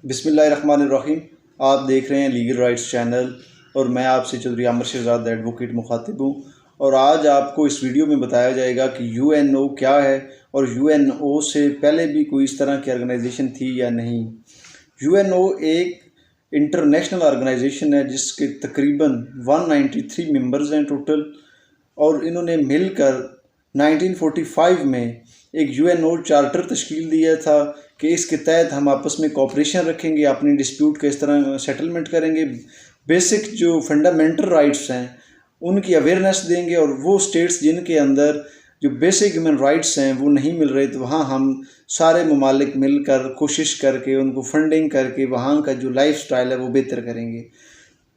بسم اللہ الرحمن الرحیم۔ آپ دیکھ رہے ہیں لیگل رائٹس چینل اور میں آپ سے چودھری عامر شہزاد ایڈوکیٹ مخاطب ہوں، اور آج آپ کو اس ویڈیو میں بتایا جائے گا کہ یو این او کیا ہے اور یو این او سے پہلے بھی کوئی اس طرح کی آرگنائزیشن تھی یا نہیں۔ یو این او ایک انٹرنیشنل آرگنائزیشن ہے جس کے تقریباً 193 ممبرز ہیں ٹوٹل، اور انہوں نے مل کر 1945 میں ایک یو این او چارٹر تشکیل دیا تھا کہ اس کے تحت ہم آپس میں کوآپریشن رکھیں گے، اپنی ڈسپیوٹ کا اس طرح سیٹلمنٹ کریں گے، بیسک جو فنڈامنٹل رائٹس ہیں ان کی اویئرنیس دیں گے، اور وہ سٹیٹس جن کے اندر جو بیسک ہیومن رائٹس ہیں وہ نہیں مل رہے تو وہاں ہم سارے ممالک مل کر کوشش کر کے ان کو فنڈنگ کر کے وہاں کا جو لائف سٹائل ہے وہ بہتر کریں گے۔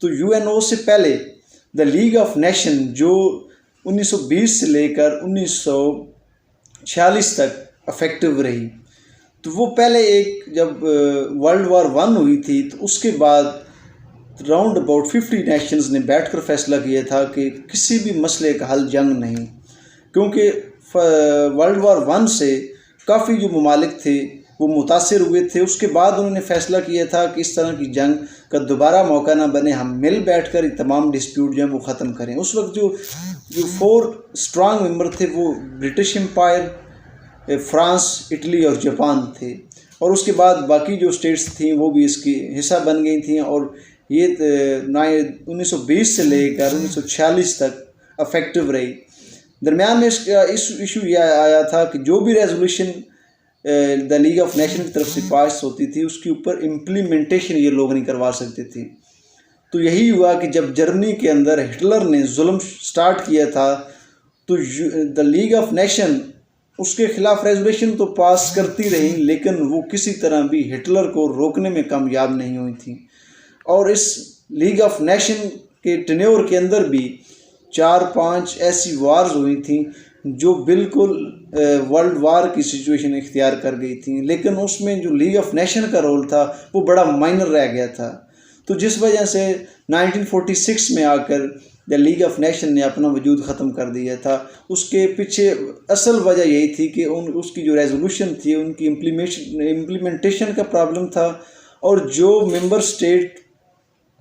تو یو این او سے پہلے دا لیگ آف نیشن جو 1920 سے لے کر 1946 تک افیکٹو رہی، تو وہ پہلے ایک جب ورلڈ وار 1 ہوئی تھی تو اس کے بعد راؤنڈ اباؤٹ 50 نیشنز نے بیٹھ کر فیصلہ کیا تھا کہ کسی بھی مسئلے کا حل جنگ نہیں، کیونکہ ورلڈ وار 1 سے کافی جو ممالک تھے وہ متاثر ہوئے تھے۔ اس کے بعد انہوں نے فیصلہ کیا تھا کہ اس طرح کی جنگ کا دوبارہ موقع نہ بنے، ہم مل بیٹھ کر تمام ڈسپیوٹ جو ہیں وہ ختم کریں۔ اس وقت جو 4 اسٹرانگ ممبر تھے وہ برٹش امپائر، فرانس، اٹلی اور جاپان تھے، اور اس کے بعد باقی جو اسٹیٹس تھیں وہ بھی اس کی حصہ بن گئی تھیں، اور یہ 1920 سے لے کر 1946 تک افیکٹو رہی۔ درمیان میں اس ایشو یہ آیا تھا کہ جو بھی resolution the league of nation کی طرف سے پاس ہوتی تھی اس کے اوپر امپلیمنٹیشن یہ لوگ نہیں کروا سکتے تھے۔ تو یہی ہوا کہ جب جرمنی کے اندر ہٹلر نے ظلم سٹارٹ کیا تھا تو دا لیگ آف نیشن اس کے خلاف ریزولوشن تو پاس کرتی رہی، لیکن وہ کسی طرح بھی ہٹلر کو روکنے میں کامیاب نہیں ہوئی تھیں، اور اس لیگ آف نیشن کے ٹینیور کے اندر بھی 4-5 ایسی وارز ہوئی تھیں جو بالکل ورلڈ وار کی سچویشن اختیار کر گئی تھیں، لیکن اس میں جو لیگ آف نیشن کا رول تھا وہ بڑا مائنر رہ گیا تھا۔ تو جس وجہ سے 1946 میں آ کر دا لیگ آف نیشن نے اپنا وجود ختم کر دیا تھا۔ اس کے پیچھے اصل وجہ یہی تھی کہ اس کی جو ریزولوشن تھی ان کی امپلیمنٹیشن کا پرابلم تھا، اور جو ممبر سٹیٹ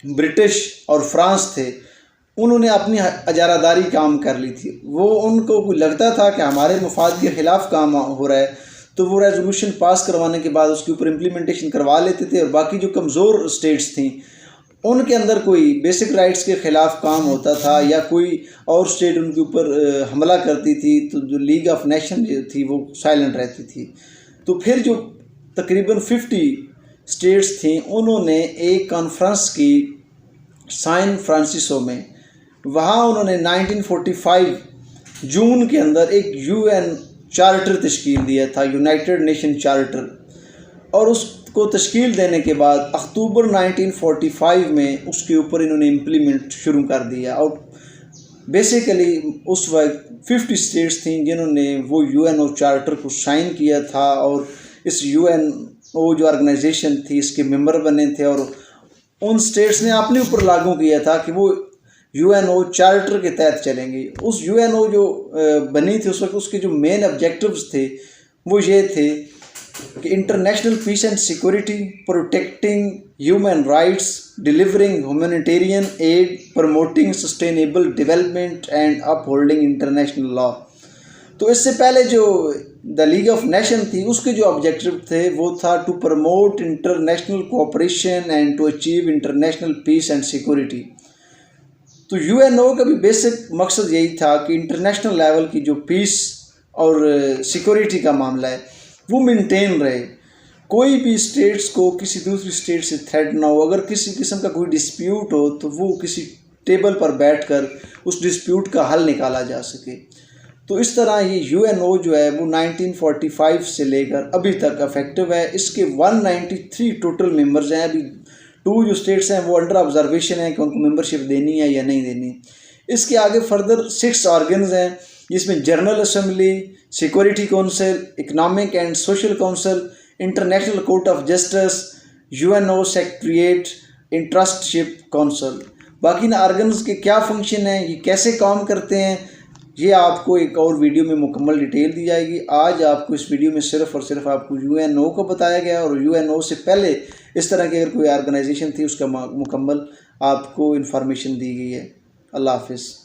برٹش اور فرانس تھے انہوں نے اپنی اجارہ داری کام کر لی تھی، وہ ان کو کوئی لگتا تھا کہ ہمارے مفاد کے خلاف کام ہو رہا ہے تو وہ ریزولوشن پاس کروانے کے بعد اس کے اوپر امپلیمنٹیشن کروا لیتے تھے، اور باقی جو کمزور سٹیٹس تھیں ان کے اندر کوئی بیسک رائٹس کے خلاف کام ہوتا تھا یا کوئی اور سٹیٹ ان کے اوپر حملہ کرتی تھی تو جو لیگ آف نیشن جو تھی وہ سائلنٹ رہتی تھی۔ تو پھر جو تقریباً 50 سٹیٹس تھیں انہوں نے ایک کانفرنس کی سان فرانسسکو میں، وہاں انہوں نے 1945 جون کے اندر ایک یو این چارٹر تشکیل دیا تھا، یونائٹڈ نیشن چارٹر، اور اس کو تشکیل دینے کے بعد اکتوبر 1945 میں اس کے اوپر انہوں نے امپلیمنٹ شروع کر دیا، اور بیسیکلی اس وقت 50 سٹیٹس تھیں جنہوں نے وہ یو این او چارٹر کو سائن کیا تھا، اور اس یو این او جو آرگنائزیشن تھی اس کے ممبر بنے تھے، اور ان سٹیٹس نے اپنے اوپر لاگو کیا تھا کہ وہ یو این او چارٹر کے تحت چلیں گے۔ اس یو این او جو بنی تھی اس وقت اس کے جو مین آبجیکٹیوز تھے وہ یہ تھے کہ international peace and security, protecting human rights, delivering humanitarian aid, promoting sustainable development and upholding international law. تو اس سے پہلے جو دا لیگ آف نیشن تھی اس کے جو آبجیکٹیو تھے وہ تھا to promote international cooperation and to achieve international peace and security. تو یو این او کا بھی بیسک مقصد یہی تھا کہ انٹرنیشنل لیول کی جو پیس اور سیکورٹی کا معاملہ ہے وہ مینٹین رہے، کوئی بھی اسٹیٹس کو کسی دوسری اسٹیٹ سے تھریٹ نہ ہو، اگر کسی قسم کا کوئی ڈسپیوٹ ہو تو وہ کسی ٹیبل پر بیٹھ کر اس ڈسپیوٹ کا حل نکالا جا سکے۔ تو اس طرح یہ یو این او جو ہے وہ 1945 سے لے کر ابھی تک افیکٹو ہے۔ اس کے 193 ٹوٹل ممبرز ہیں، ابھی 2 جو اسٹیٹس ہیں وہ انڈر آبزرویشن ہیں کہ ان کو ممبرشپ دینی ہے یا نہیں دینی۔ اس کے آگے فردر 6 آرگنز ہیں جس میں general assembly, security council, economic and social council, international court of justice, U N O secretariat, trusteeship council. باقی آرگنز کے کیا فنکشن ہیں، یہ کیسے کام کرتے ہیں، یہ آپ کو ایک اور ویڈیو میں مکمل ڈیٹیل دی جائے گی۔ آج آپ کو اس ویڈیو میں صرف اور صرف آپ کو یو این او کو بتایا گیا، اور یو این او سے پہلے اس طرح کی اگر کوئی آرگنائزیشن تھی اس کا مکمل آپ کو انفارمیشن دی گئی ہے۔ اللہ حافظ۔